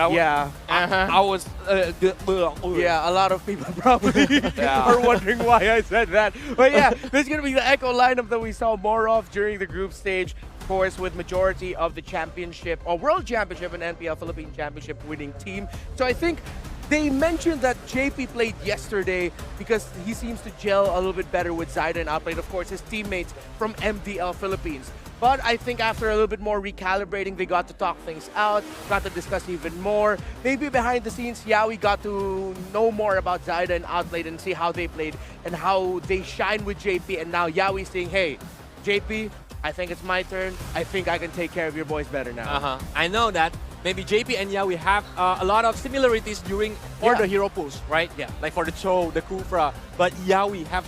Yeah. I was. Yeah, a lot of people probably are wondering why I said that. But yeah, this is going to be the Echo lineup that we saw more of during the group stage. Of course, with majority of the championship or World Championship and NPL Philippine Championship winning team. So I think they mentioned that JP played yesterday because he seems to gel a little bit better with Zaida and outplayed, of course, his teammates from MDL Philippines. But I think after a little bit more recalibrating, they got to talk things out, got to discuss even more. Maybe behind the scenes, Yawi got to know more about Zaida and outplayed and see how they played and how they shine with JP. And now Yawi's saying, hey, JP, I think it's my turn. I think I can take care of your boys better now. I know that maybe JP and Yawi have a lot of similarities during the hero pools, right? Yeah. Like for the Cho, the Kufra. But Yawi have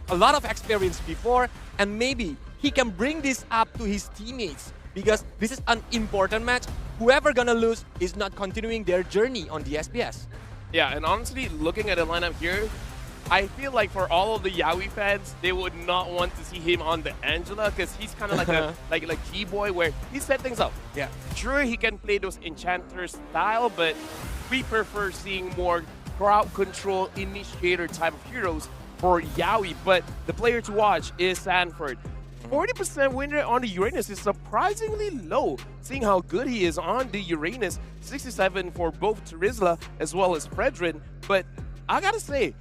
a lot of experience before, and maybe he can bring this up to his teammates because this is an important match. Whoever gonna lose is not continuing their journey on the SPS. Yeah, and honestly, looking at the lineup here, I feel like for all of the Yawi fans, they would not want to see him on the Angela because he's kind of like a like G-boy where he set things up. Yeah. Sure, he can play those Enchanter style, but we prefer seeing more crowd control initiator type of heroes for Yawi. But the player to watch is Sanford. 40% win rate on the Uranus is surprisingly low, seeing how good he is on the Uranus. 67 for both Terizla as well as Fredrin. But I gotta say,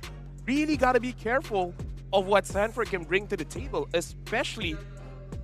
really gotta be careful of what Sanford can bring to the table, especially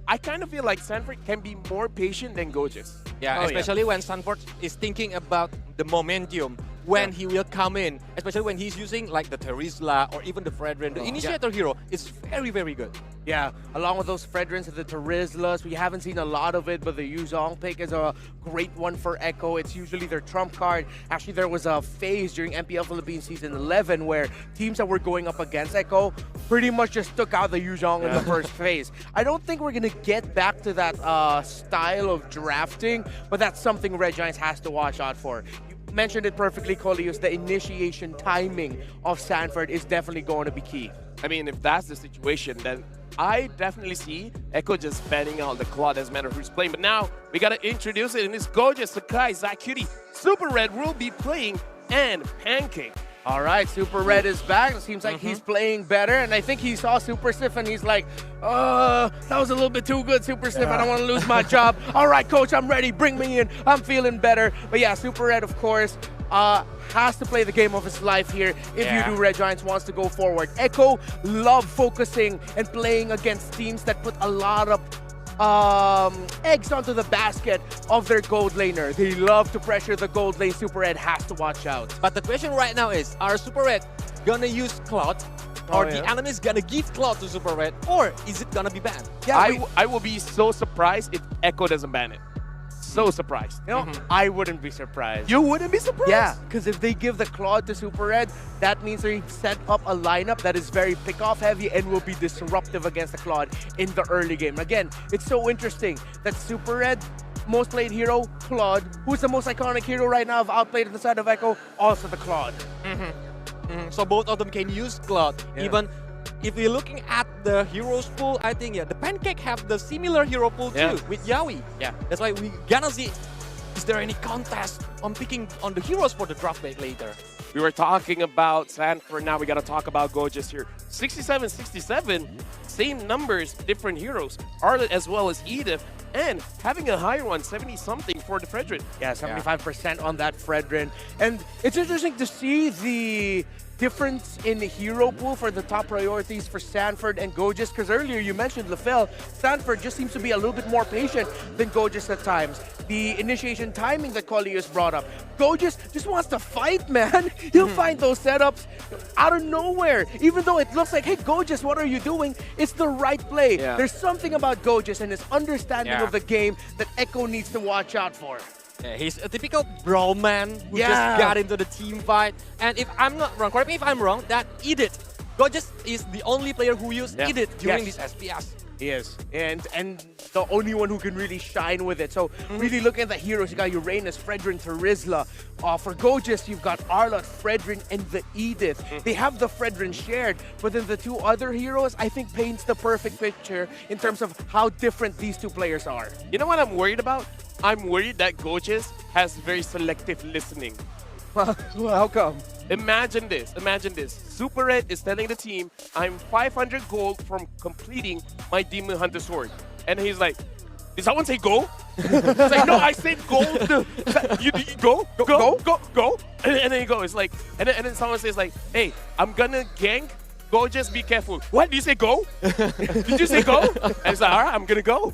I kind of feel like Sanford can be more patient than Goges. Yeah, especially when Sanford is thinking about the momentum when he will come in, especially when he's using like the Terizla or even the Fredrin. The initiator hero is very, very good. Yeah, along with those Fredrins and the Terizlas, we haven't seen a lot of it, but the Yuzong pick is a great one for Echo. It's usually their trump card. Actually, there was a phase during MPL Philippines Season 11 where teams that were going up against Echo pretty much just took out the Yuzong in the first phase. I don't think we're going to get back to that style of drafting, but that's something Red Giants has to watch out for. You mentioned it perfectly, Colius. The initiation timing of Sanford is definitely going to be key. I mean, if that's the situation, then I definitely see Echo just banning out the Claude as a matter of who's playing. But now we got to introduce it in this gorgeous Sakai, Zakuti, Super Red will be playing, and Pancake. All right, Super Red is back. It seems like he's playing better, and I think he saw Super Stiff, and he's like, that was a little bit too good, Super Stiff. I don't want to lose my job. All right, coach, I'm ready. Bring me in. I'm feeling better. But yeah, Super Red, of course, has to play the game of his life here if Yoodo Red Giants wants to go forward. Echo love focusing and playing against teams that put a lot of eggs onto the basket of their gold laner. They love to pressure the gold lane. Super Red has to watch out. But the question right now is, are Super Red gonna use Cloud? Or the enemy's gonna give Cloud to Super Red? Or is it gonna be banned? Yeah, I will be so surprised if Echo doesn't ban it. So surprised. You know, I wouldn't be surprised. You wouldn't be surprised? Yeah, because if they give the Claude to Super Red, that means they set up a lineup that is very pick-off heavy and will be disruptive against the Claude in the early game. Again, it's so interesting that Super Red, most played hero, Claude, who's the most iconic hero right now of outplayed on the side of Echo, also the Claude. So both of them can use Cloud. Even if we're looking at the heroes pool, I think the Pancake have the similar hero pool too with Yawi. Yeah. That's why we gonna see, is there any contest on picking on the heroes for the draft pick later? We were talking about Sanford, now we gotta talk about Goges here. 67-67, same numbers, different heroes. Arlet as well as Edith, and having a higher one, 70-something for the Fredrin. Yeah, 75% on that Fredrin. And it's interesting to see the difference in the hero pool for the top priorities for Sanford and Goges, because earlier you mentioned LaFell. Sanford just seems to be a little bit more patient than Goges at times. The initiation timing that Colius brought up. Goges just wants to fight, man. He'll find those setups out of nowhere. Even though it looks like, hey, Goges, what are you doing? It's the right play. Yeah. There's something about Goges and his understanding of the game that Echo needs to watch out for. Yeah, he's a typical brawl man who just got into the team fight. And if I'm not wrong, correct me if I'm wrong, that Edith, Goges is the only player who used Edith during this SPS. He is. And the only one who can really shine with it. So really looking at the heroes, you got Uranus, Fredrin, Terizla. For Goges, you've got Arlot, Fredrin, and the Edith. They have the Fredrin shared, but then the two other heroes, I think, paints the perfect picture in terms of how different these two players are. You know what I'm worried about? I'm worried that Gojes has very selective listening. Well, how come? Imagine this. Super Red is telling the team, I'm 500 gold from completing my Demon Hunter sword. And he's like, did someone say go? He's like, no, I said gold. You go. And then he goes like, and then someone says like, hey, I'm gonna gank. Go, just be careful. What? Did you say go? Did you say go? And he's like, all right, I'm gonna go.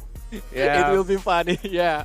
It will be funny, yeah.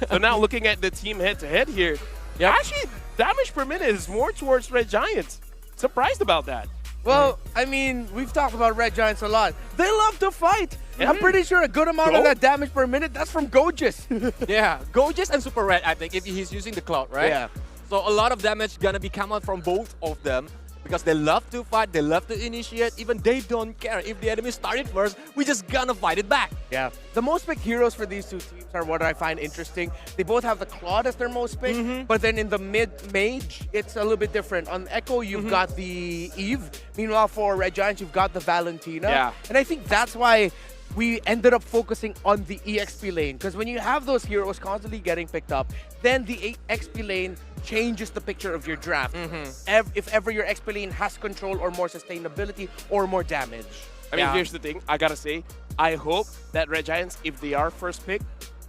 So now looking at the team head-to-head here, actually, damage per minute is more towards Red Giants. Surprised about that. Well, I mean, we've talked about Red Giants a lot. They love to fight. I'm pretty sure a good amount of that damage per minute, that's from Gojes. Yeah, Gojes and Super Red, I think, if he's using the Cloud, right? Yeah. So a lot of damage gonna be coming from both of them because they love to fight, they love to initiate, even they don't care. If the enemy started first, we just gonna fight it back. Yeah. The most picked heroes for these two teams are what I find interesting. They both have the Claude as their most picked, but then in the mid-mage, it's a little bit different. On Echo, you've got the Eve. Meanwhile, for Red Giants, you've got the Valentina. Yeah. And I think that's why we ended up focusing on the EXP lane. Because when you have those heroes constantly getting picked up, then the XP lane changes the picture of your draft. If ever your XP lane has control or more sustainability or more damage. I mean, here's the thing. I gotta say, I hope that Red Giants, if they are first pick,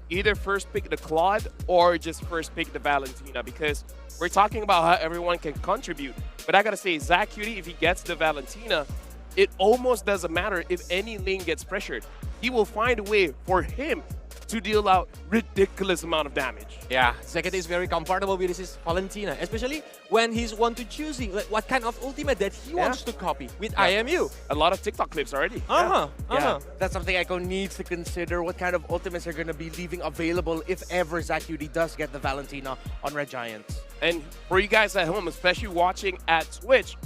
either first pick the Claude or just first pick the Valentina, because we're talking about how everyone can contribute. But I gotta say, Zach Cutie, if he gets the Valentina, it almost doesn't matter if any lane gets pressured. He will find a way for him to deal out ridiculous amount of damage. Yeah, Zekete is very comfortable with his Valentina, especially when he's one to choosing like, what kind of ultimate that he wants to copy with IMU. A lot of TikTok clips already. Yeah, that's something Echo needs to consider. What kind of ultimates are going to be leaving available if ever Zacuity does get the Valentina on Red Giants. And for you guys at home, especially watching at Twitch,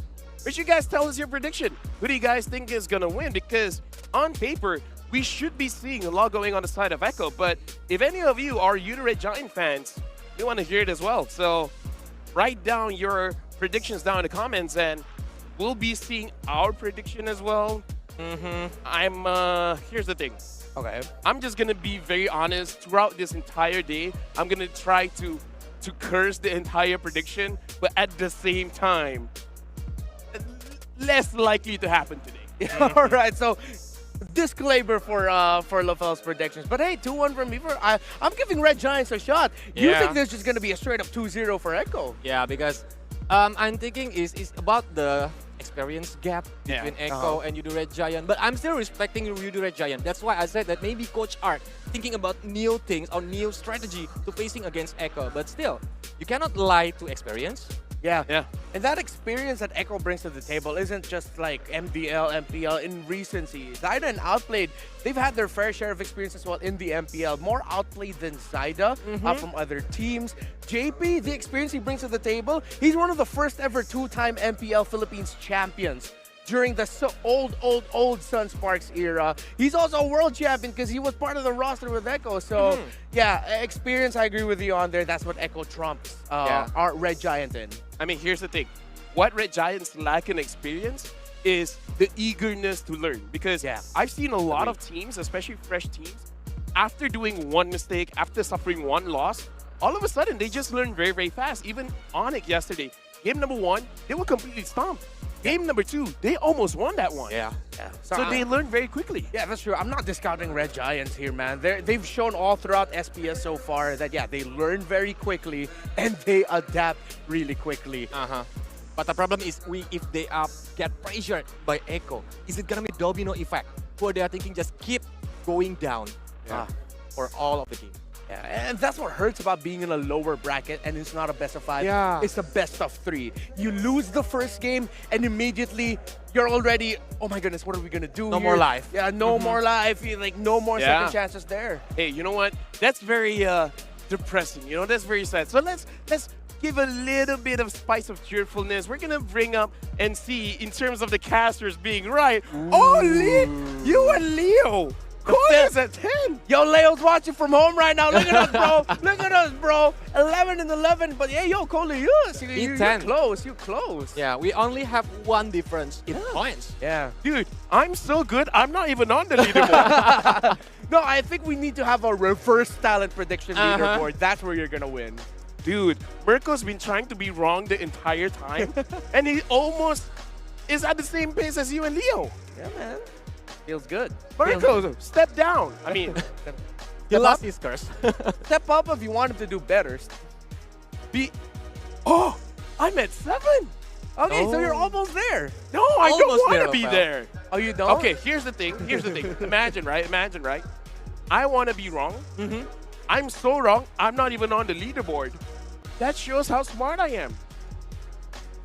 make sure you guys tell us your prediction. Who do you guys think is going to win? Because on paper, we should be seeing a lot going on the side of Echo. But if any of you are Yoodo Red Giant fans, we want to hear it as well. So write down your predictions down in the comments, and we'll be seeing our prediction as well. Here's the thing. Okay. I'm just going to be very honest. Throughout this entire day, I'm going to try to curse the entire prediction, but at the same time, less likely to happen today. All right, so disclaimer for LaFell's predictions. But hey, 2-1 from me. I'm giving Red Giants a shot. You think there's just going to be a straight up 2-0 for Echo? Yeah, because I'm thinking it's about the experience gap between Echo and Yoodo Red Giant. But I'm still respecting Yoodo Red Giant. That's why I said that maybe Coach Art thinking about new things or new strategy to facing against Echo. But still, you cannot lie to experience. Yeah. And that experience that Echo brings to the table isn't just like MDL, MPL in recency. Zyda and Outplayed, they've had their fair share of experience as well in the MPL. More outplayed than Zyda from other teams. JP, the experience he brings to the table, he's one of the first ever two-time MPL Philippines champions during the old Sun Sparks era. He's also a world champion because he was part of the roster with Echo. So, yeah, experience, I agree with you on there. That's what Echo trumps our Red Giant in. I mean, here's the thing. What Red Giants lack in experience is the eagerness to learn. Because I've seen a lot of teams, especially fresh teams, after doing one mistake, after suffering one loss, all of a sudden, they just learn very, very fast. Even Onyx yesterday, game number 1, they were completely stomped. Game number 2, they almost won that one. So they learned very quickly. Yeah, that's true. I'm not discounting Red Giants here, man. They've shown all throughout SPS so far that, they learn very quickly and they adapt really quickly. But the problem is, if they get pressured by Echo, is it gonna be domino effect? Where they are thinking just keep going down for all of the game. Yeah, and that's what hurts about being in a lower bracket, and it's not a best of 5. It's a best of 3. You lose the first game, and immediately you're already, oh my goodness, what are we gonna do? No more life. Yeah, no more life. Like no more second chances there. Hey, you know what? That's very depressing. You know, that's very sad. So let's give a little bit of spice of cheerfulness. We're gonna bring up and see in terms of the casters being right. Ooh. Oh, you and Leo Corey's at 10. Yo, Leo's watching from home right now. Look at us, bro. Look at us, bro. 11 and 11. But yeah, yo, Coley, you're 10. close. You're close. Yeah, we only have one difference in points. Yeah. Dude, I'm so good, I'm not even on the leaderboard. No, I think we need to have a reverse talent prediction leaderboard. That's where you're going to win. Dude, Mirko's been trying to be wrong the entire time, and he almost is at the same pace as you and Leo. Yeah, man. Feels good. Mirko, step down. I mean, He lost his curse. Step up if you want him to do better. oh, I'm at 7. Okay, so you're almost there. No, I don't Almost want there, to be pal. there. Oh, you don't? Okay, here's the thing. Here's the thing. Imagine, right? Imagine, right? I want to be wrong. I'm so wrong, I'm not even on the leaderboard. That shows how smart I am.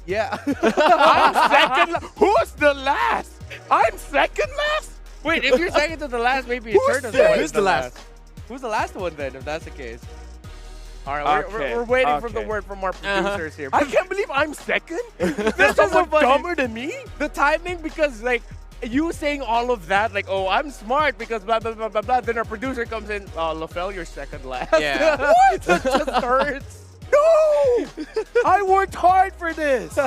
Yeah. I'm second. Who's the last? I'm second last? Wait, if you're second to the last, maybe it's Who's third the- one. who's the last? Who's the last one then, if that's the case? All right, Okay, we're waiting for the okay. word from our producers here. I can't believe I'm second. There's This is so someone funny. dumber than me. The timing, because like you saying all of that, like, oh, I'm smart because blah blah blah blah blah. Then our producer comes in, LaFell, you're second last. Yeah. What? That just hurts. No! I worked hard for this.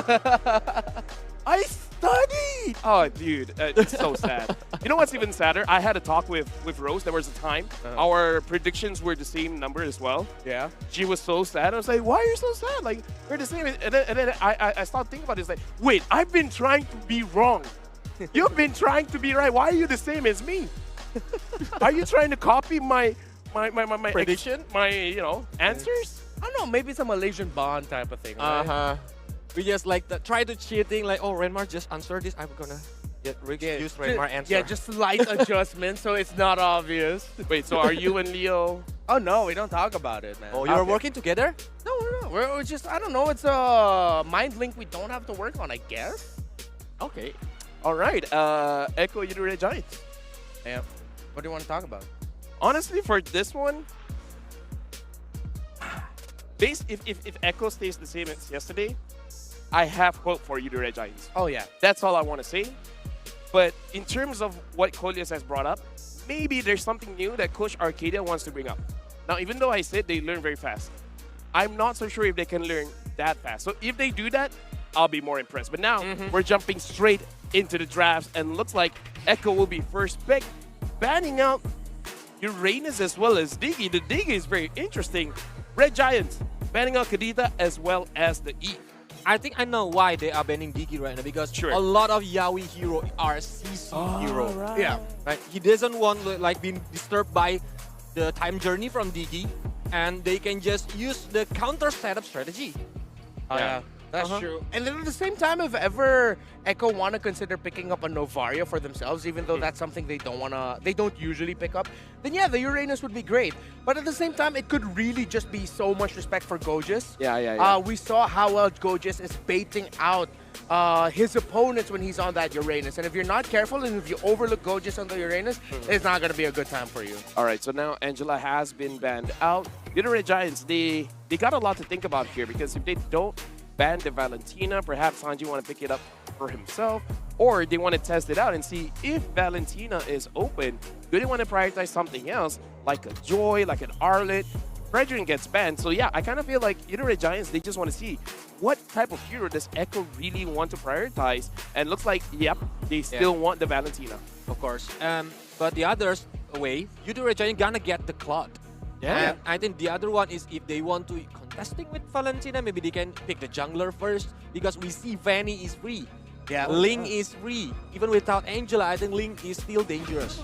I studied. Oh, dude, it's so sad. You know what's even sadder? I had a talk with Rose. There was a time our predictions were the same number as well. Yeah. She was so sad. I was like, why are you so sad? Like, we're the same. And then I started thinking about it. It's like, wait, I've been trying to be wrong. You've been trying to be right. Why are you the same as me? Are you trying to copy my Prediction? my answers? I don't know, maybe it's a Malaysian bond type of thing. Right? We just like try to cheating, like, oh, Renmar just answer this. I'm gonna use Renmar answer. Yeah, just slight adjustment so it's not obvious. Wait, so are you and Leo? Oh no, we don't talk about it, man. Oh, you're Okay. working together? No. We're just, I don't know, it's a mind link we don't have to work on, I guess. Okay. All right. Echo, Yoodo Red Giants. Yeah. What do you want to talk about? Honestly, for this one, if Echo stays the same as yesterday, I have hope for Yoodo Red Giants. Oh yeah. That's all I want to say. But in terms of what Colias has brought up, maybe there's something new that Coach Arcadia wants to bring up. Now, even though I said they learn very fast, I'm not so sure if they can learn that fast. So if they do that, I'll be more impressed. But now, we're jumping straight into the drafts, and looks like Echo will be first pick, banning out Uranus as well as Diggy. The Diggy is very interesting. Red Giants banning out Kadita as well as the E. I think I know why they are banning Diggy right now, because Sure. a lot of Yaoi hero are CC hero. right. Yeah. Right? He doesn't want like being disturbed by the time journey from Diggy, and they can just use the counter setup strategy. Oh, yeah. That's true. And then at the same time, if ever Echo want to consider picking up a Novaria for themselves, even though that's something they don't usually pick up, then yeah, the Uranus would be great. But at the same time, it could really just be so much respect for Gogus. Yeah. We saw how well Gogus is baiting out his opponents when he's on that Uranus. And if you're not careful and if you overlook Gogus on the Uranus, it's not going to be a good time for you. All right, so now Angela has been banned out. Yoodo Red Giants, they got a lot to think about here, because if they don't ban the Valentina, perhaps Sanji want to pick it up for himself, or they want to test it out and see if Valentina is open. Do they want to prioritize something else, like a Joy, like an Arlet? Fredrin gets banned, so yeah, I kind of feel like Yoodo Red Giants, they just want to see what type of hero does Echo really want to prioritize, and looks like, yep, they still want the Valentina. Of course. But the others away, Yoodo Red Giant gonna get the Cloud. Yeah. And I think the other one is if they want to contesting with Valentina, maybe they can pick the jungler first, because we see Vanny is free. Yeah. Ling is free. Even without Angela, I think Ling is still dangerous.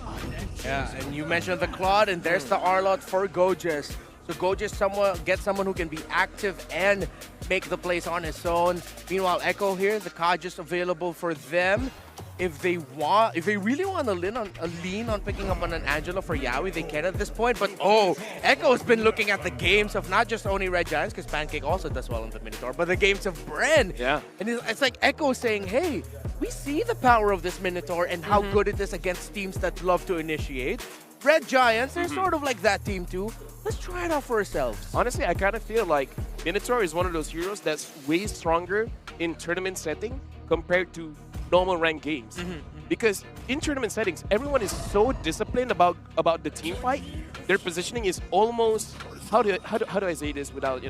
Yeah, and you mentioned the Claude, and there's the Arlot for Gogus. So Gogus get someone who can be active and make the plays on his own. Meanwhile, Echo here, the card just available for them. If they really want to lean on picking up on an Angela for Yaoi, they can at this point. But Echo's been looking at the games of not just only Red Giants, because Pancake also does well on the Minotaur, but the games of Bren. Yeah. And it's like Echo saying, hey, we see the power of this Minotaur and how good it is against teams that love to initiate. Red Giants, they're sort of like that team too. Let's try it out for ourselves. Honestly, I kind of feel like Minotaur is one of those heroes that's way stronger in tournament setting compared to normal ranked games. Because in tournament settings, everyone is so disciplined about the team fight. Their positioning is almost, how do I say this without,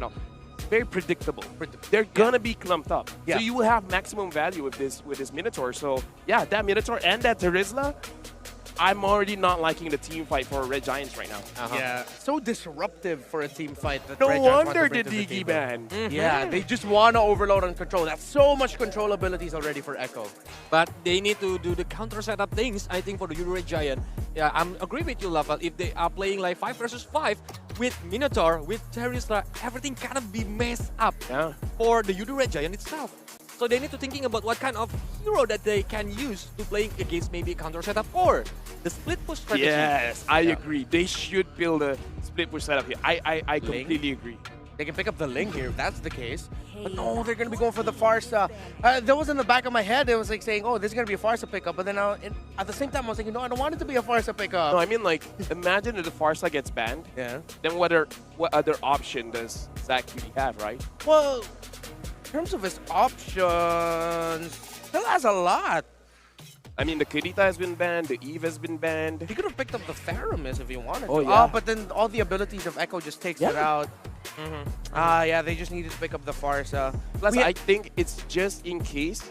very predictable. They're gonna be clumped up. Yeah. So you will have maximum value with this Minotaur. So yeah, that Minotaur and that Terizla, I'm already not liking the team fight for Red Giants right now. Yeah, so disruptive for a team fight. That No Red Giants want wonder to bring the to Digi table. ban. Yeah, they just want to overload on control. That's so much control abilities already for Echo. But they need to do the counter setup things, I think, for the Yoodo Red Giant. Yeah, I'm agree with you, Lava. If they are playing like 5 versus 5 with Minotaur, with Terizla, everything kind of be messed up for the Yoodo Red Giant itself. So they need to thinking about what kind of hero that they can use to playing against maybe a counter setup or the split push strategy. Yes, I agree. They should build a split push setup here. I completely agree. They can pick up the Ling here if that's the case. But no, they're going to be going for the Farsa. That was in the back of my head. It was like saying, oh, this is going to be a Farsa pickup. But then at the same time, I was thinking, no, I don't want it to be a Farsa pickup. No, I mean, like, imagine if the Farsa gets banned. Yeah. Then what other option does Zach really have, right? Well, in terms of his options, still has a lot. I mean, the Kirita has been banned, the Eve has been banned. He could have picked up the Theramis if he wanted to. Oh, yeah. But then all the abilities of Echo just takes it out. Yeah, they just needed to pick up the Farsa. Plus, I think it's just in case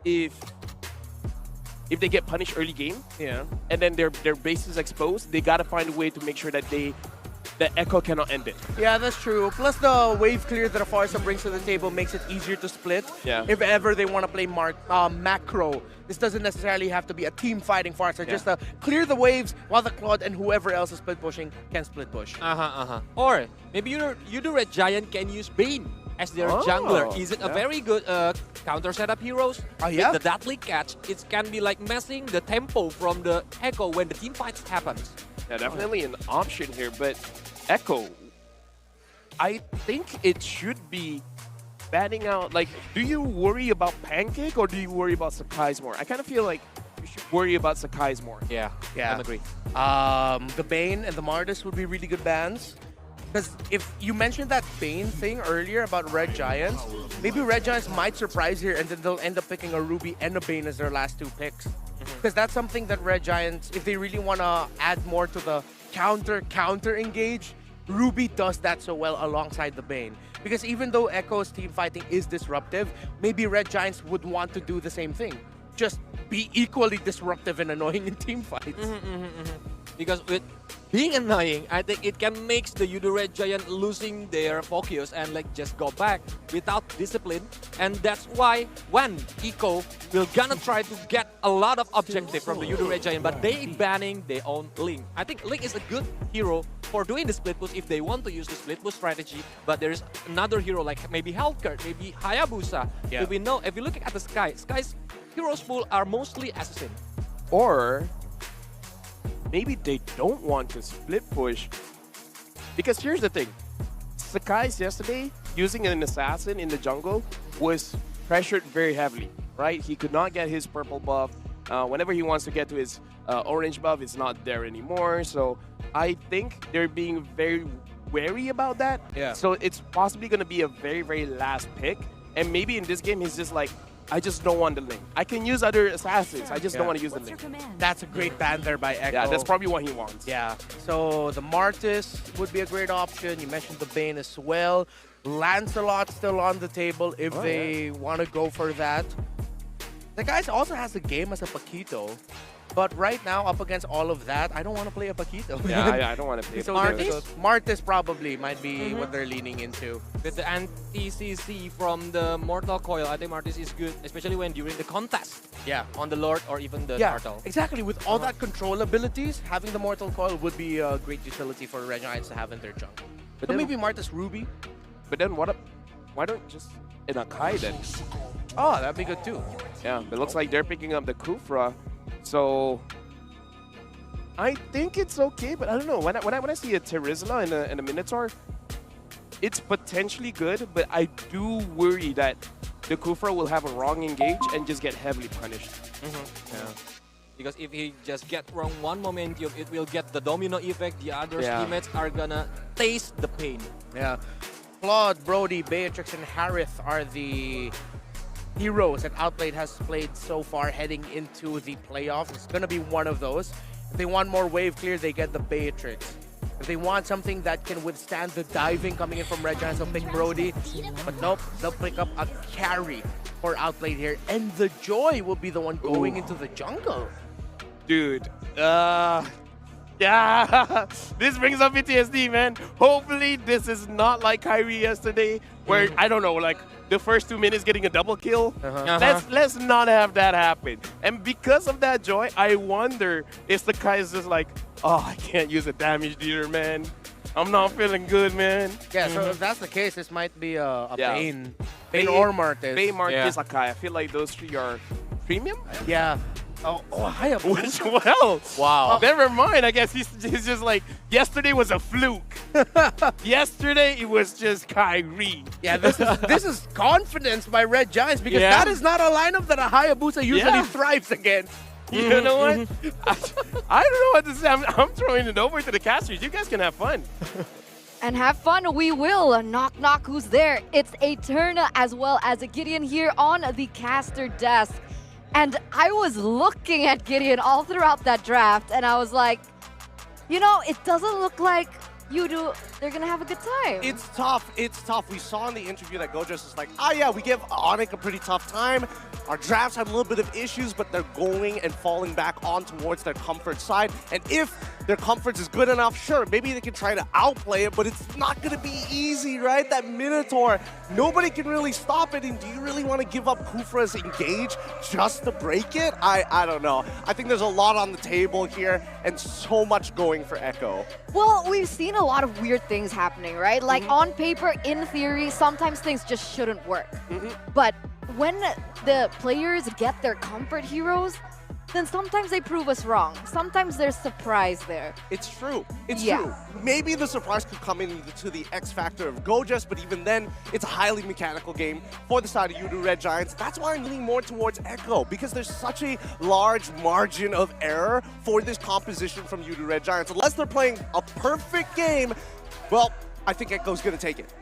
if they get punished early game, and then their base is exposed, they gotta find a way to make sure that the Echo cannot end it. Yeah, that's true. Plus, the wave clear that a Farsa brings to the table makes it easier to split. Yeah. If ever they want to play macro, this doesn't necessarily have to be a team fighting Farsa. Just to clear the waves while the Claude and whoever else is split pushing can split push. Or maybe Yoodo Red Giant can use Bane as their jungler. Is it a very good counter setup heroes? Yeah. With the Deadly Catch, it can be like messing the tempo from the Echo when the team fights happens. Yeah, definitely an option here, but Echo, I think it should be banning out. Like, do you worry about Pancake or do you worry about Sakai's more? I kind of feel like you should worry about Sakai's more. Yeah, I agree. The Bane and the Martis would be really good bans. Because if you mentioned that Bane thing earlier about Red Giants, maybe Red Giants might surprise here and then they'll end up picking a Ruby and a Bane as their last 2 picks. Because that's something that Red Giants, if they really want to add more to the counter engage, Ruby does that so well alongside the Bane. Because even though Echo's team fighting is disruptive, maybe Red Giants would want to do the same thing. Just be equally disruptive and annoying in team fights. Because with being annoying, I think it can make the Yoodo Red Giant losing their focus and like just go back without discipline. And that's why when Eco will gonna try to get a lot of objective from the Yoodo Red Giant, but they banning their own Link. I think Link is a good hero for doing the split push if they want to use the split push strategy. But there is another hero like maybe Hellcurt, maybe Hayabusa. Yeah. If we know, if you look at the Sky's heroes pool are mostly assassin. Or maybe they don't want to split push. Because here's the thing. Sakai's yesterday, using an assassin in the jungle, was pressured very heavily, right? He could not get his purple buff. Whenever he wants to get to his orange buff, it's not there anymore. So I think they're being very wary about that. Yeah. So it's possibly going to be a very, very last pick. And maybe in this game, he's just like, I just don't want the Link. I can use other assassins. I just don't want to use the Link. That's a great ban there by Echo. Yeah, that's probably what he wants. Yeah, so the Martis would be a great option. You mentioned the Bane as well. Lancelot still on the table if they want to go for that. The guy also has a game as a Paquito. But right now, up against all of that, I don't want to play a Paquito. Yeah, I don't want to play So Martis? Martis probably might be what they're leaning into. With the anti-CC from the Mortal Coil, I think Martis is good, especially when during the contest. Yeah. On the Lord or even the Yeah, Turtle. exactly. With all that control abilities, having the Mortal Coil would be a great utility for Red Giants to have in their jungle. But So then- maybe Martis Ruby. But then why don't just an Akai then? Oh, that'd be good too. Yeah, but it looks like they're picking up the Kufra. So I think it's okay, but I don't know. When I see a Terizla and a Minotaur, it's potentially good, but I do worry that the Kufra will have a wrong engage and just get heavily punished. Yeah. Because if he just get wrong one momentum, it will get the domino effect. The other teammates are gonna taste the pain. Yeah. Claude, Brody, Beatrix, and Harith are the heroes that Outplayed has played so far heading into the playoffs. It's going to be one of those. If they want more wave clear, they get the Beatrix. If they want something that can withstand the diving coming in from Red Giants, they'll pick Brody. But nope, they'll pick up a carry for Outplayed here. And the Joy will be the one going into the jungle. Dude, yeah, this brings up PTSD, man. Hopefully this is not like Kyrie yesterday, where, I don't know, like the first 2 minutes getting a double kill. Let's not have that happen. And because of that, Joy, I wonder if the guy is just like, oh, I can't use a damage dealer, man. I'm not feeling good, man. Yeah, so if that's the case, this might be a Bane. Bane or Martis. Bane, Martis, Akai. I feel like those three are premium. Yeah. Oh, Hayabusa. Well, Wow. never mind. I guess he's just like, yesterday was a fluke. Yesterday, it was just Kyrie. Yeah, this is confidence by Red Giants because that is not a lineup that a Hayabusa usually thrives against. You know what? I don't know what to say. I'm throwing it over to the casters. You guys can have fun. And have fun, we will. Knock, knock, who's there? It's Eterna as well as a Gideon here on the caster desk. And I was looking at Gideon all throughout that draft, and I was like, you know, it doesn't look like Yoodo, they're going to have a good time. It's tough. It's tough. We saw in the interview that Gojas is like, oh yeah, we give Onyx a pretty tough time. Our drafts had a little bit of issues, but they're going and falling back on towards their comfort side. And if their comfort is good enough, sure, maybe they can try to outplay it, but it's not going to be easy, right? That Minotaur, nobody can really stop it. And do you really want to give up Kufra's engage just to break it? I don't know. I think there's a lot on the table here and so much going for Echo. Well, we've seen a lot of weird things happening, right? Like on paper, in theory, sometimes things just shouldn't work. But when the players get their comfort heroes, then sometimes they prove us wrong. Sometimes there's surprise there. It's true. It's true. Maybe the surprise could come into the X factor of Gojas, but even then, it's a highly mechanical game for the side of Yoodo Red Giants. That's why I'm leaning more towards Echo, because there's such a large margin of error for this composition from Yoodo Red Giants. Unless they're playing a perfect game, well, I think Echo's going to take it.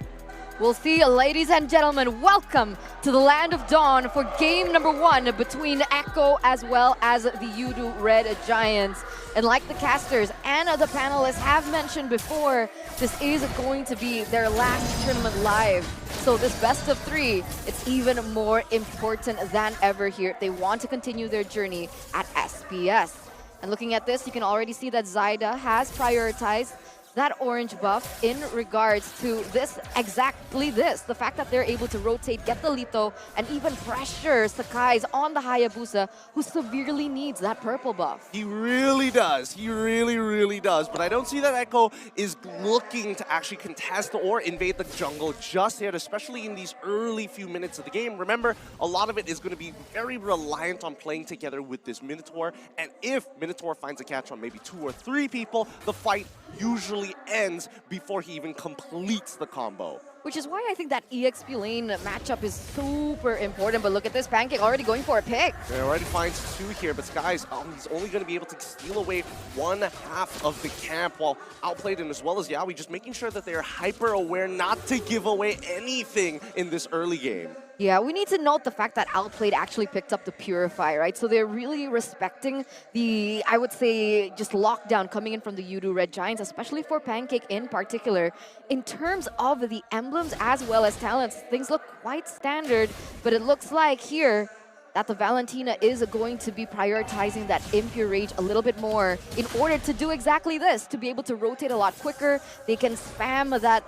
We'll see, ladies and gentlemen, welcome to the Land of Dawn for game number 1 between Echo as well as the Yoodo Red Giants. And like the casters and the panelists have mentioned before, this is going to be their last tournament live. So this best of 3, it's even more important than ever here if they want to continue their journey at SPS. And looking at this, you can already see that Zyda has prioritized that orange buff in regards to this, exactly this. The fact that they're able to rotate, get the Lito, and even pressure Sakai's on the Hayabusa, who severely needs that purple buff. He really does. He really, really does. But I don't see that Echo is looking to actually contest or invade the jungle just yet, especially in these early few minutes of the game. Remember, a lot of it is going to be very reliant on playing together with this Minotaur. And if Minotaur finds a catch on maybe 2 or 3 people, the fight usually ends before he even completes the combo. Which is why I think that EXP lane matchup is super important. But look at this, Pancake already going for a pick. He already finds 2 here, but Skies, he's only going to be able to steal away 1/2 of the camp while Outplayed and as well as Yawi, just making sure that they are hyper aware not to give away anything in this early game. Yeah, we need to note the fact that Outplayed actually picked up the Purify, right? So they're really respecting the, I would say, just lockdown coming in from the Yoodo Red Giants, especially for Pancake in particular. In terms of the emblems as well as talents, things look quite standard, but it looks like here that the Valentina is going to be prioritizing that Impure Rage a little bit more in order to do exactly this, to be able to rotate a lot quicker. They can spam that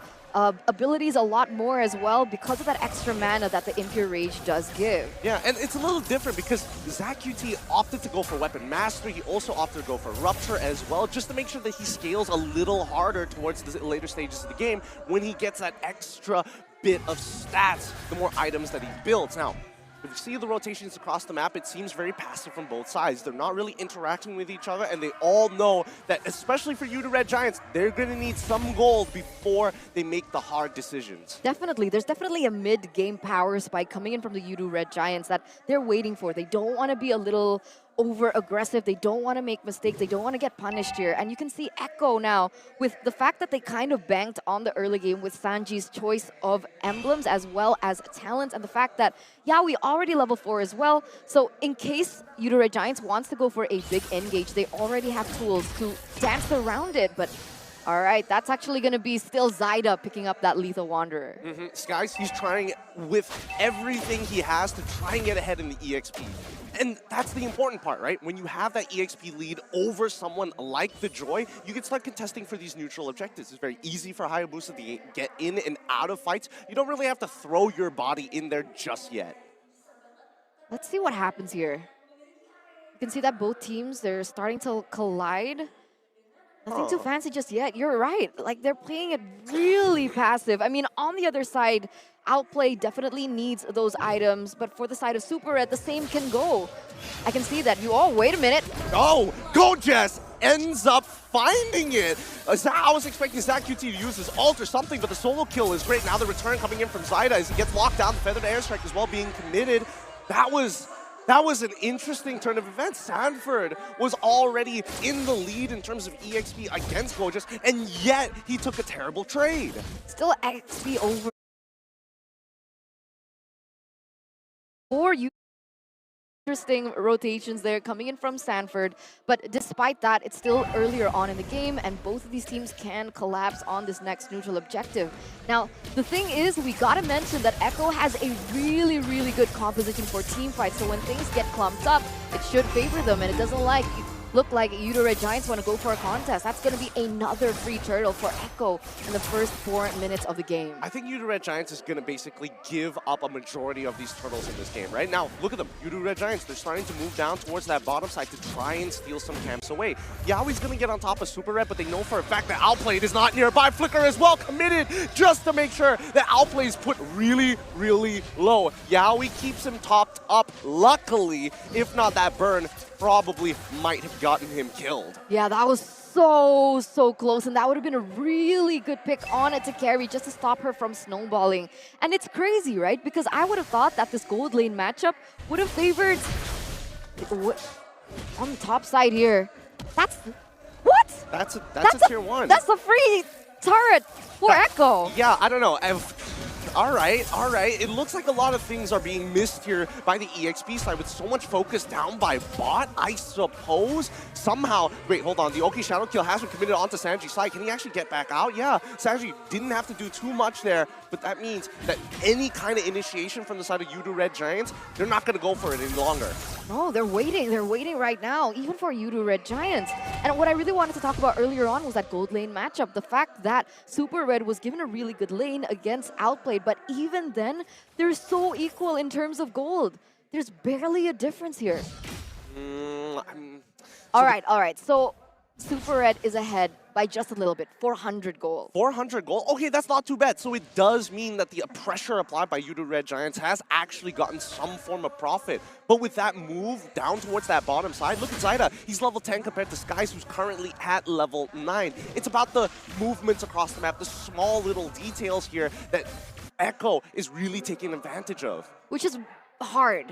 abilities a lot more as well because of that extra mana that the Impure Rage does give. Yeah, and it's a little different because Zach QT opted to go for Weapon Master. He also opted to go for Rupture as well, just to make sure that he scales a little harder towards the later stages of the game when he gets that extra bit of stats, the more items that he builds. Now, if you see the rotations across the map, it seems very passive from both sides. They're not really interacting with each other, and they all know that, especially for Yoodo Red Giants, they're going to need some gold before they make the hard decisions. Definitely. There's definitely a mid-game power spike coming in from the Yoodo Red Giants that they're waiting for. They don't want to be a little over-aggressive. They don't want to make mistakes. They don't want to get punished here. And you can see Echo now with the fact that they kind of banked on the early game with Sanji's choice of emblems as well as talents, and the fact that Yaoi already level 4 as well. So in case Yoodo Red Giants wants to go for a big engage, they already have tools to dance around it. But all right, that's actually going to be still Zyda picking up that Lethal Wanderer. Skies, he's trying with everything he has to try and get ahead in the EXP. And that's the important part, right? When you have that EXP lead over someone like the Joy, you can start contesting for these neutral objectives. It's very easy for Hayabusa to get in and out of fights. You don't really have to throw your body in there just yet. Let's see what happens here. You can see that both teams, they're starting to collide. Nothing too fancy just yet. You're right. Like, they're playing it really passive. I mean, on the other side, Outplay definitely needs those items, but for the side of Super Red, the same can go. I can see that. Oh, wait a minute. Oh, Gojess ends up finding it. I was expecting ZachQT to use his ult or something, but the solo kill is great. Now the return coming in from Zyda as he gets locked down. The Feathered Airstrike as well being committed. That was an interesting turn of events. Sanford was already in the lead in terms of EXP against Gojess, and yet he took a terrible trade. Still XP over. For you. Interesting rotations there coming in from Sanford, but despite that, it's still earlier on in the game, and both of these teams can collapse on this next neutral objective. Now, the thing is, we gotta mention that Echo has a really, really good composition for team fights, so when things get clumped up, it should favor them, and it doesn't look like Yoodo Red Giants want to go for a contest. That's going to be another free turtle for Echo in the first 4 minutes of the game. I think Yoodo Red Giants is going to basically give up a majority of these turtles in this game. Right now, look at them. Yoodo Red Giants, they're starting to move down towards that bottom side to try and steal some camps away. Yaoi's going to get on top of Super Red, but they know for a fact that Outplayed is not nearby. Flicker as well committed just to make sure that Outplay is put really, really low. Yaoi keeps him topped up, luckily. If not, that burn probably might have gotten him killed. Yeah, that was so close, and that would have been a really good pick on it to carry just to stop her from snowballing. And it's crazy, right? Because I would have thought that this gold lane matchup would have favored on the top side here. That's what? That's a tier 1. That's a free turret for Echo. Yeah, I don't know. All right. It looks like a lot of things are being missed here by the EXP side with so much focus down by bot, I suppose. Somehow, wait, hold on. The Oki Shadow Kill has been committed onto Sanji's side. Can he actually get back out? Yeah, Sanji didn't have to do too much there, but that means that any kind of initiation from the side of Yoodo Red Giants, they're not going to go for it any longer. No, they're waiting. They're waiting right now, even for Yoodo Red Giants. And what I really wanted to talk about earlier on was that gold lane matchup. The fact that Super Red was given a really good lane against Outplayed, but even then, they're so equal in terms of gold. There's barely a difference here. All right. So Super Red is ahead by just a little bit, 400 gold. 400 gold? Okay, that's not too bad. So it does mean that the pressure applied by Yoodo Red Giants has actually gotten some form of profit. But with that move down towards that bottom side, look at Zyda. He's level 10 compared to Skies, who's currently at level 9. It's about the movements across the map, the small little details here that Echo is really taking advantage of. Which is hard.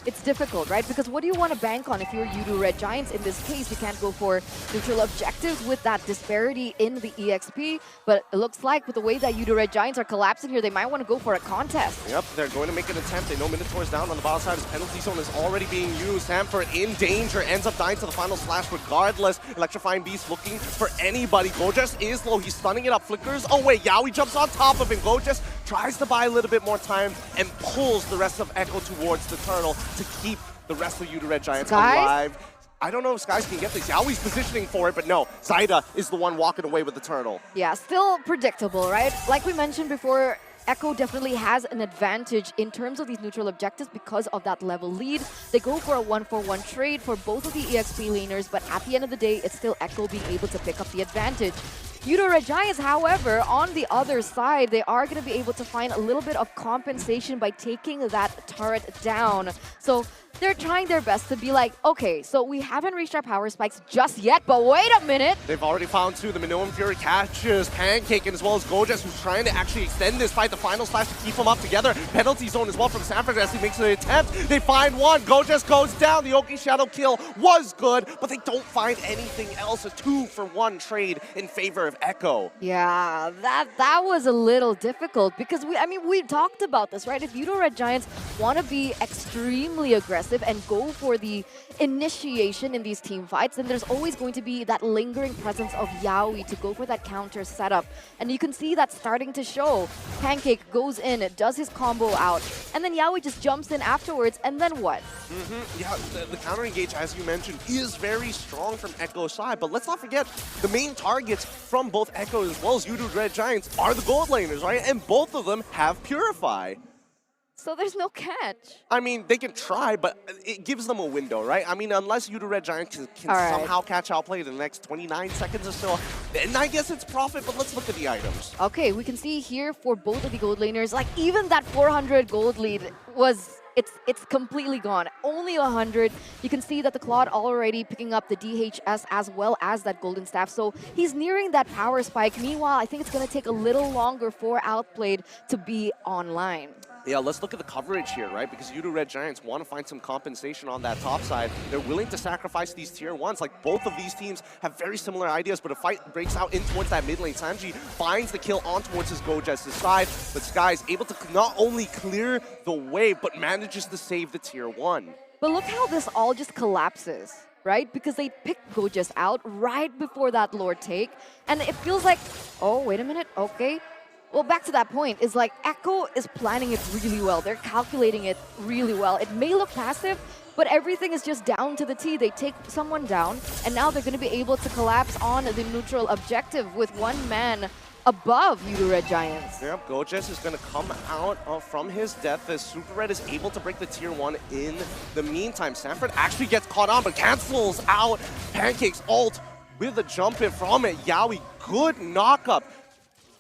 It's difficult, right? Because what do you want to bank on if you're Yoodo Red Giants? In this case, you can't go for neutral objectives with that disparity in the EXP. But it looks like with the way that Yoodo Red Giants are collapsing here, they might want to go for a contest. Yep, they're going to make an attempt. They know Minotaur's down on the bottom side. His penalty zone is already being used. Sanford in danger, ends up dying to the final slash regardless. Electrifying Beast looking for anybody. Gojess is low. He's stunning it up. Flickers away. Yaoi jumps on top of him. Gojess tries to buy a little bit more time and pulls the rest of Echo towards the turtle to keep the rest of Yoodo Red Giants alive. I don't know if Skies can get this. Yaoi's positioning for it, but no. Zyda is the one walking away with the turtle. Yeah, still predictable, right? Like we mentioned before, Echo definitely has an advantage in terms of these neutral objectives because of that level lead. They go for a 1-for-1 trade for both of the EXP laners, but at the end of the day, it's still Echo being able to pick up the advantage. Yoodo Red Giants, however, on the other side, they are going to be able to find a little bit of compensation by taking that turret down. So they're trying their best to be like, okay, so we haven't reached our power spikes just yet, but wait a minute. They've already found two. The Minoan Fury catches Pancake, and as well as Gojas, who's trying to actually extend this fight. The final slash to keep them up together. Penalty zone as well from Sanford as he makes an attempt. They find one. Gojas goes down. The Oki Shadow kill was good, but they don't find anything else. A 2-for-1 trade in favor of Echo. Yeah, that was a little difficult because we talked about this, right? If Yoodo Red Giants want to be extremely aggressive and go for the initiation in these team fights, then there's always going to be that lingering presence of Yaoi to go for that counter setup. And you can see that starting to show. Pancake goes in, does his combo out, and then Yaoi just jumps in afterwards, and then what? Yeah, the counter engage, as you mentioned, is very strong from Echo's side, but let's not forget the main targets from both Echo as well as Yoodo Red Giants are the gold laners, right? And both of them have Purify. So there's no catch. I mean, they can try, but it gives them a window, right? I mean, unless Yoodo Red Giants can somehow catch outplay in the next 29 seconds or so, then I guess it's profit, but let's look at the items. Okay, we can see here for both of the gold laners, like even that 400 gold lead was... It's completely gone. Only 100. You can see that the Claude already picking up the DHS as well as that golden staff. So he's nearing that power spike. Meanwhile, I think it's going to take a little longer for Outplayed to be online. Yeah, let's look at the coverage here, right? Because Yoodo Red Giants want to find some compensation on that top side. They're willing to sacrifice these tier 1s. Like, both of these teams have very similar ideas, but a fight breaks out in towards that mid lane. Sanji finds the kill on towards his Gojas' side, but Sky is able to not only clear the wave, but manages to save the tier 1. But look how this all just collapses, right? Because they picked Gojas out right before that Lord take, and it feels like, oh, wait a minute, okay. Well, back to that point, is like Echo is planning it really well. They're calculating it really well. It may look passive, but everything is just down to the T. They take someone down, and now they're going to be able to collapse on the neutral objective with one man above Yoodo Red Giants. Yep, Gojas is going to come out from his death as Super Red is able to break the tier 1 in the meantime. Sanford actually gets caught on, but cancels out Pancake's ult with a jump in from it. Yaoi, good knock-up.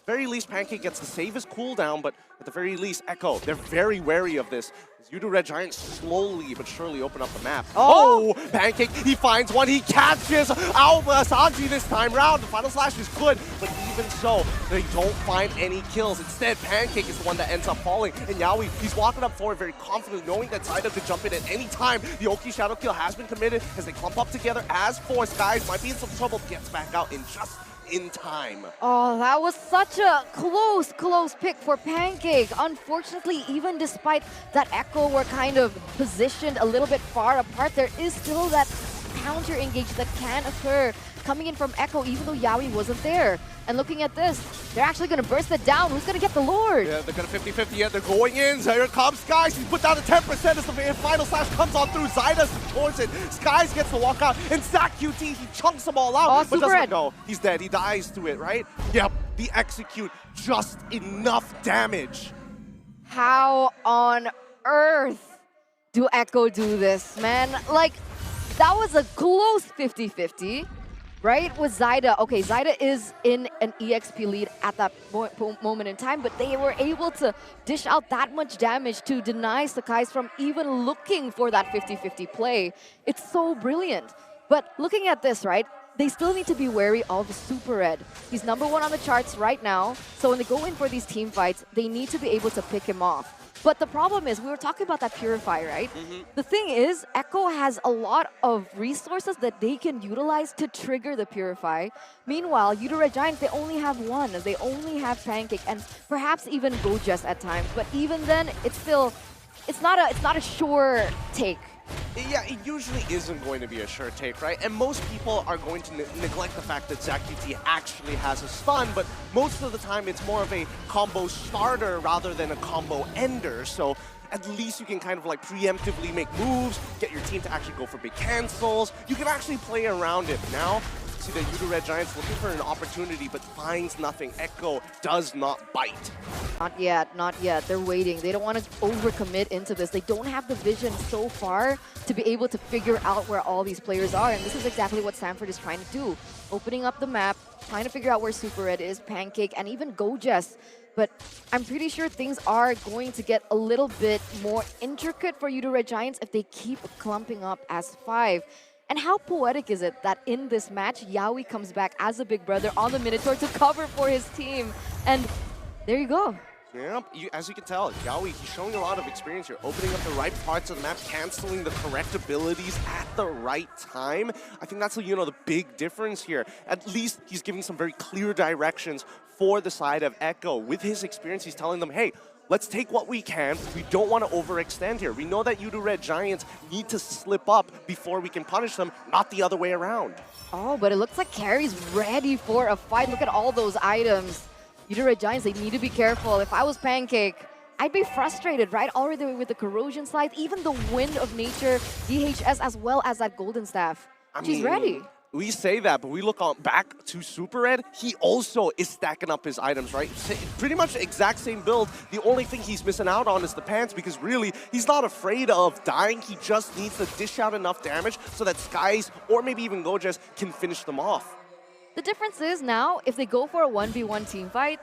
Very least, Pancake gets to save his cooldown, but at the very least, Echo, they're very wary of this. Yoodo Red Giants slowly but surely open up the map. Oh! Pancake, he finds one, he catches Alba Sanji this time round. The final slash is good, but even so, they don't find any kills. Instead, Pancake is the one that ends up falling. And Yaoi, he's walking up forward very confidently, knowing that Zaida could jump in at any time. The Oki Shadow kill has been committed as they clump up together as four. Skies might be in some trouble, gets back out in time. Oh, that was such a close pick for Pancake. Unfortunately, even despite that Echo were kind of positioned a little bit far apart, there is still that counter engage that can occur coming in from Echo, even though Yaoi wasn't there. And looking at this, they're actually going to burst it down. Who's going to get the Lord? Yeah, they're going to 50-50 yet. They're going in. Here comes Skies. He's put down to 10% as the final slash comes on through. Zyda's towards it. Skies gets the walk out. And Zach QT, he chunks them all out. But doesn't go. He's dead. He dies to it, right? Yep. The execute. Just enough damage. How on earth do Echo do this, man? Like, that was a close 50-50. Right, with Zaida. Okay, Zaida is in an EXP lead at that moment in time, but they were able to dish out that much damage to deny Sakai's from even looking for that 50-50 play. It's so brilliant. But looking at this, right, they still need to be wary of Super Red. He's #1 on the charts right now, so when they go in for these team fights, they need to be able to pick him off. But the problem is, we were talking about that Purify, right? The thing is, Echo has a lot of resources that they can utilize to trigger the Purify. Meanwhile, Yoodo Red Giants, they only have one. They only have Pancake and perhaps even Gojas at times. But even then, it's not a sure take. Yeah, it usually isn't going to be a sure take, right? And most people are going to neglect the fact that Zach QT actually has a stun, but most of the time it's more of a combo starter rather than a combo ender. So at least you can kind of like preemptively make moves, get your team to actually go for big cancels. You can actually play around it. Now, see the Yoodo Red Giants looking for an opportunity, but finds nothing. Echo does not bite. Not yet, not yet. They're waiting. They don't want to overcommit into this. They don't have the vision so far to be able to figure out where all these players are, and this is exactly what Sanford is trying to do. Opening up the map, trying to figure out where Super Red is, Pancake, and even Gojas. But I'm pretty sure things are going to get a little bit more intricate for Yoodo Red Giants if they keep clumping up as 5. And how poetic is it that in this match, Yawi comes back as a big brother on the Minotaur to cover for his team. And there you go. Yeah, as you can tell, Yawi, he's showing a lot of experience here, opening up the right parts of the map, canceling the correct abilities at the right time. I think that's, the big difference here. At least he's giving some very clear directions for the side of Echo. With his experience, he's telling them, hey, let's take what we can. We don't want to overextend here. We know that Yoodo Red Giants need to slip up before we can punish them, not the other way around. Oh, but it looks like Carrie's ready for a fight. Look at all those items. Yoodo Red Giants, they need to be careful. If I was Pancake, I'd be frustrated, right? Already with the corrosion slides, even the Wind of Nature, DHS, as well as that Golden Staff. She's ready. We say that, but we look on back to Super Red. He also is stacking up his items, right? Pretty much the exact same build. The only thing he's missing out on is the pants because really, he's not afraid of dying. He just needs to dish out enough damage so that Skies or maybe even Gojes can finish them off. The difference is now, if they go for a 1v1 team fight,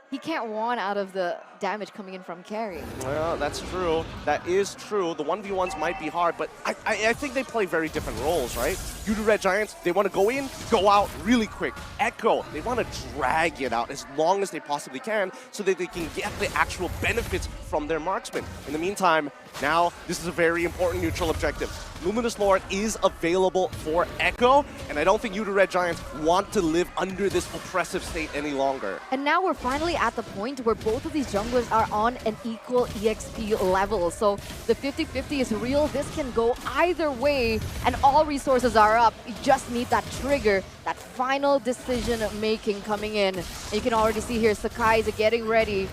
he can't won out of the damage coming in from Carrie. Well, that's true. That is true. The 1v1s might be hard, but I think they play very different roles, right? Yoodo Red Giants, they want to go in, go out really quick. Echo, they want to drag it out as long as they possibly can so that they can get the actual benefits from their marksman. In the meantime, now, this is a very important neutral objective. Luminous Lord is available for Echo, and I don't think Yoodo Red Giants want to live under this oppressive state any longer. And now we're finally at the point where both of these junglers are on an equal EXP level. So the 50-50 is real. This can go either way, and all resources are up. You just need that trigger, that final decision-making coming in. And you can already see here, Sakai is getting ready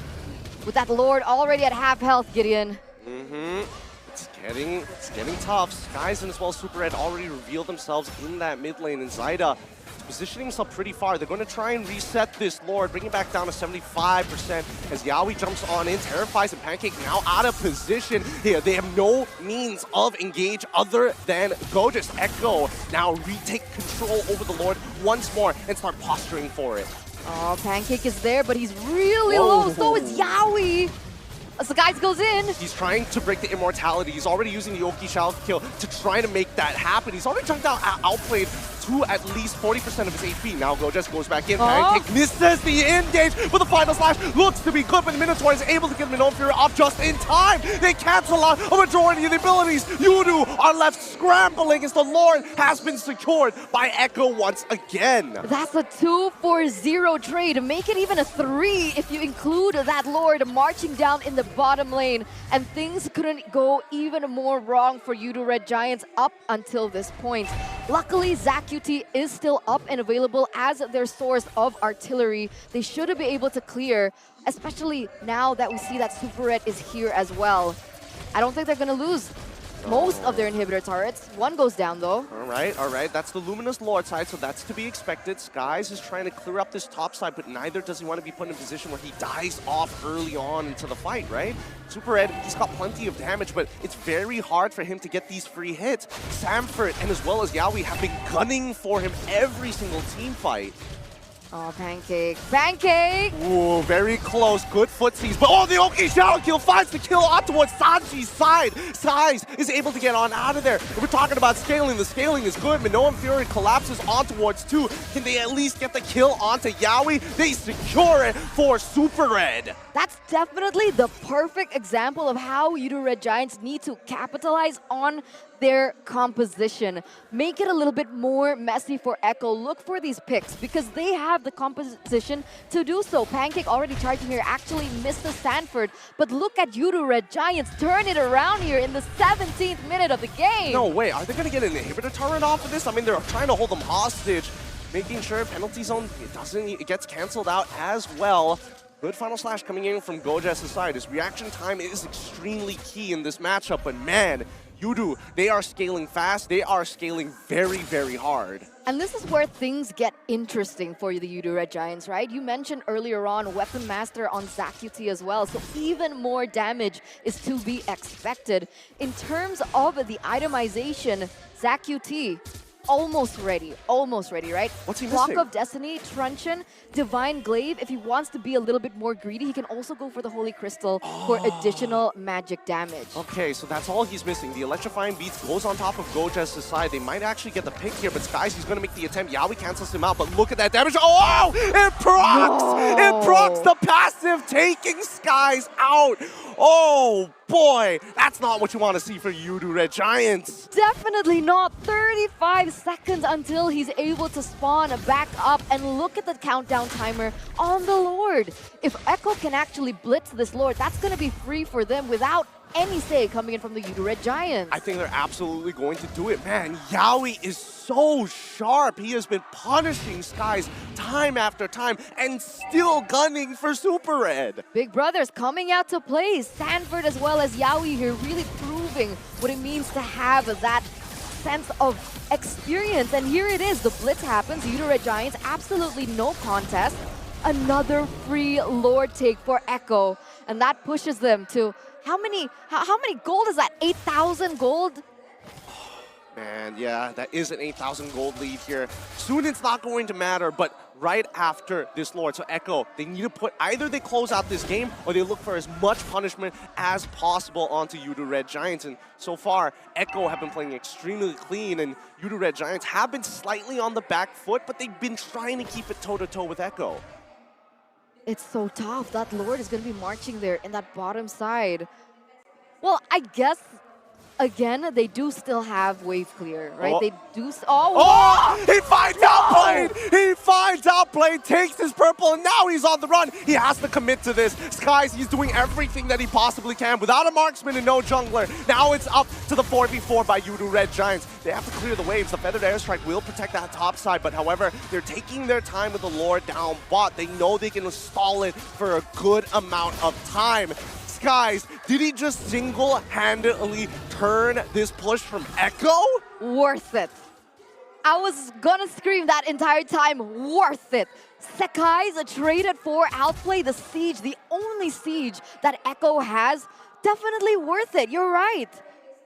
with that Lord already at half health, Gideon. It's getting tough. Skies and as well as Super Red already revealed themselves in that mid lane, and Zyda is positioning himself pretty far. They're going to try and reset this Lord, bring it back down to 75% as Yawi jumps on in, terrifies, and Pancake now out of position here. They have no means of engage other than Gojes. Echo now retake control over the Lord once more and start posturing for it. Oh, Pancake is there, but he's really low. So is Yawi. Sakai goes in. He's trying to break the immortality. He's already using the Oki Shao kill to try to make that happen. He's already chunked out, outplayed to at least 40% of his HP. Now Gojes goes back in. Pancake misses the engage, but the final slash looks to be good, but the Minotaur is able to get Minon Fury off just in time. They cancel out a majority of the abilities. Yoodo are left scrambling as the Lord has been secured by Echo once again. That's a 2-4-0 trade. Make it even a 3 if you include that Lord marching down in the bottom lane. And things couldn't go even more wrong for Yoodo Red Giants up until this point. Luckily, ZachQT is still up and available as their source of artillery. They should be able to clear, especially now that we see that Super Red is here as well. I don't think they're going to lose most of their inhibitor turrets. One goes down though. All right. That's the Luminous Lord side, so that's to be expected. Skies is trying to clear up this top side, but neither does he want to be put in a position where he dies off early on into the fight, right? Super Red, he's got plenty of damage, but it's very hard for him to get these free hits. Samford and as well as Yawi have been gunning for him every single team fight. Oh, Pancake. Pancake! Ooh, very close. Good footsies. But oh, the Oki Shadow Kill finds the kill on towards Sanji's side. Sais is able to get on out of there. We're talking about scaling. The scaling is good. Minoan Fury collapses on towards 2. Can they at least get the kill onto Yawi? They secure it for Super Red. That's definitely the perfect example of how Yoodo Red Giants need to capitalize on their composition. Make it a little bit more messy for Echo. Look for these picks because they have the composition to do so. Pancake already charging here, actually missed the Stanford, but look at Yoodo Red Giants turn it around here in the 17th minute of the game. No way, are they gonna get an inhibitor turret off of this? I mean, they're trying to hold them hostage, making sure penalty zone it gets canceled out as well. Good final slash coming in from Gojes' side. His reaction time is extremely key in this matchup, but man, Yoodo, they are scaling fast. They are scaling very, very hard. And this is where things get interesting for the Yoodo Red Giants, right? You mentioned earlier on Weapon Master on ZachQT as well, so even more damage is to be expected. In terms of the itemization, ZachQT almost ready, right? What's he Block missing? of Destiny, Truncheon, Divine Glaive. If he wants to be a little bit more greedy, he can also go for the Holy Crystal for additional magic damage. Okay, so that's all he's missing. The Electrifying Beats goes on top of Gojas' side. They might actually get the pick here, but Skies, he's going to make the attempt. Yawi cancels him out, but look at that damage. Oh, it procs! No. It procs the passive, taking Skies out. Oh, boy. That's not what you want to see for Yoodo Red Giants. Definitely not. 35 seconds until he's able to spawn back up, and look at the countdown timer on the Lord. If Echo can actually blitz this Lord, that's going to be free for them without any say coming in from the Yoodo Red Giants. I think they're absolutely going to do it, man. Yawi is so sharp. He has been punishing Skies time after time and still gunning for Super Red. Big brothers coming out to play. Sanford as well as Yawi here really proving what it means to have that sense of experience. And here it is. The blitz happens. Yoodo Red Giants, absolutely no contest. Another free Lord take for Echo. And that pushes them to how many gold is that? 8,000 gold? Man, yeah, that is an 8,000 gold lead here. Soon it's not going to matter, but right after this Lord, so Echo, they need to put, either they close out this game or they look for as much punishment as possible onto Yoodo Red Giants. And so far, Echo have been playing extremely clean, and Yoodo Red Giants have been slightly on the back foot, but they've been trying to keep it toe-to-toe with Echo. It's so tough. That Lord is going to be marching there in that bottom side. Well, I guess, again, they do still have wave clear, right? Oh. They do. He finds Outplayed! He finds Outplayed, takes his purple, and now he's on the run. He has to commit to this. Skies, he's doing everything that he possibly can without a marksman and no jungler. Now it's up to the 4v4 by Yoodo Red Giants. They have to clear the waves. The Feathered Airstrike will protect that top side, but however, they're taking their time with the Lord down bot. They know they can stall it for a good amount of time. Skies, did he just single-handedly turn this push from Echo? Worth it. I was gonna scream that entire time, worth it. Sekai's traded for Outplay, the Siege, the only Siege that Echo has. Definitely worth it, you're right.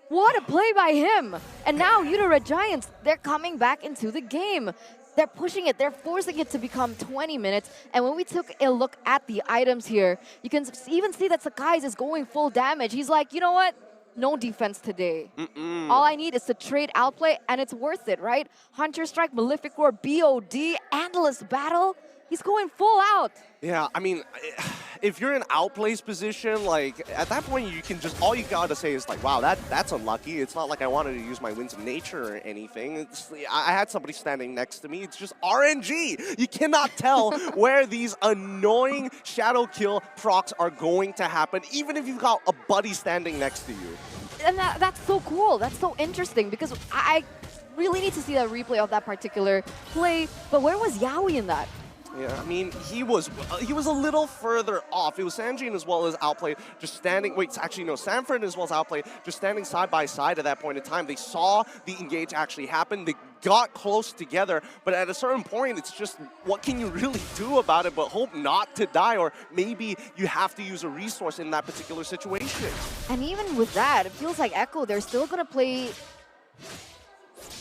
What a play by him. And now Yoodo Red Giants, they're coming back into the game. They're pushing it, they're forcing it to become 20 minutes. And when we took a look at the items here, you can even see that Sakai's is going full damage. He's like, you know what? No defense today. All I need is to trade Outplay, and it's worth it, right? Hunter Strike, Malefic Roar, BOD, Endless Battle. He's going full out. Yeah, I mean, if you're in Outplay's position, like, at that point, you can just, all you gotta say is like, wow, that's unlucky. It's not like I wanted to use my Winds of Nature or anything. I had somebody standing next to me. It's just RNG. You cannot tell where these annoying shadow kill procs are going to happen, even if you've got a buddy standing next to you. And that's so cool. That's so interesting, because I really need to see that replay of that particular play. But where was Yawi in that? Yeah, I mean, he was a little further off. It was Sanjin as well as Outplay just standing, wait, actually no, Sanford as well as Outplay just standing side by side at that point in time. They saw the engage actually happen. They got close together, but at a certain point, it's just, what can you really do about it but hope not to die, or maybe you have to use a resource in that particular situation. And even with that, it feels like Echo, they're still going to play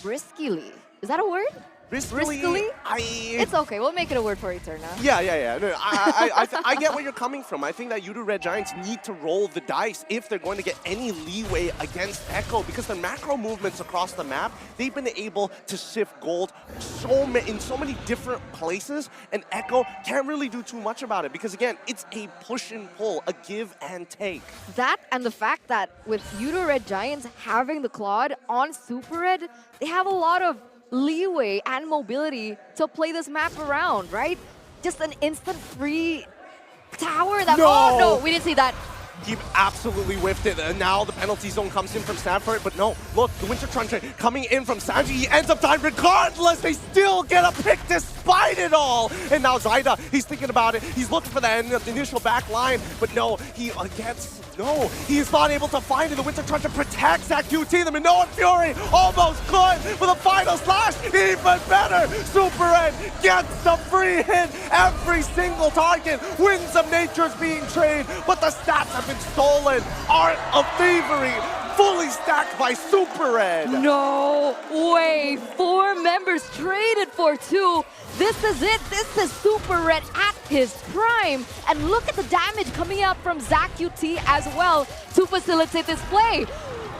riskily. Is that a word? Riskily? It's okay. We'll make it a word for Eterna. Yeah. No, I get where you're coming from. I think that Yoodo Red Giants need to roll the dice if they're going to get any leeway against Echo, because the macro movements across the map, they've been able to sift gold in so many different places, and Echo can't really do too much about it because, again, it's a push and pull, a give and take. That and the fact that with Yoodo Red Giants having the Claude on Super Red, they have a lot of leeway and mobility to play this map around, right? Just an instant free tower that— Oh no, we didn't see that. He absolutely whiffed it, and now the penalty zone comes in from Stanford, but no, look, the Winter Truncheon coming in from Sanji. He ends up dying regardless. They still get a pick despite it all. And now Zyda, he's thinking about it. He's looking for that initial back line, but no, he is not able to find it. The Winter Truncheon protects that QT. The Minoan Fury almost could for the final slash. Even better, Super Red gets the free hit. Every single target. Winds of Nature's being traded, but the stats have been stolen. Art of Thievery fully stacked by Super Red. No way! 4 members traded for 2. This is it. This is Super Red at his prime. And look at the damage coming out from Zach UT as well to facilitate this play.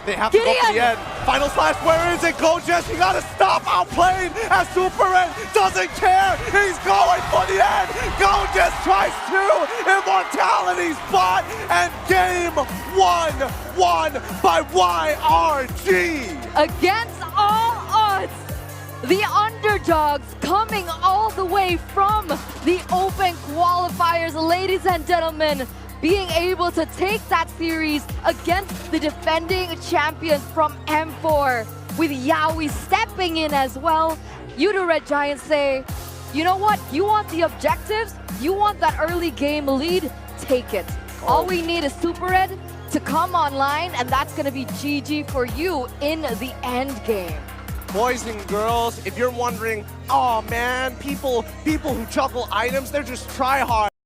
They have to go for the end. Final slash, where is it? Go, Jess, you gotta stop outplaying as Super Red doesn't care. He's going for the end. Go, Jess tries 2. Immortality spot and game 1 won by YRG. Against all odds, the underdogs coming all the way from the open qualifiers, ladies and gentlemen, being able to take that series against the defending champions from M4, with Yaoi stepping in as well. Yoodo Red Giants say, you know what? You want the objectives? You want that early game lead? Take it. All we need is Super Red to come online, and that's going to be GG for you in the end game. Boys and girls, if you're wondering, oh man, people who juggle items, they're just try hard.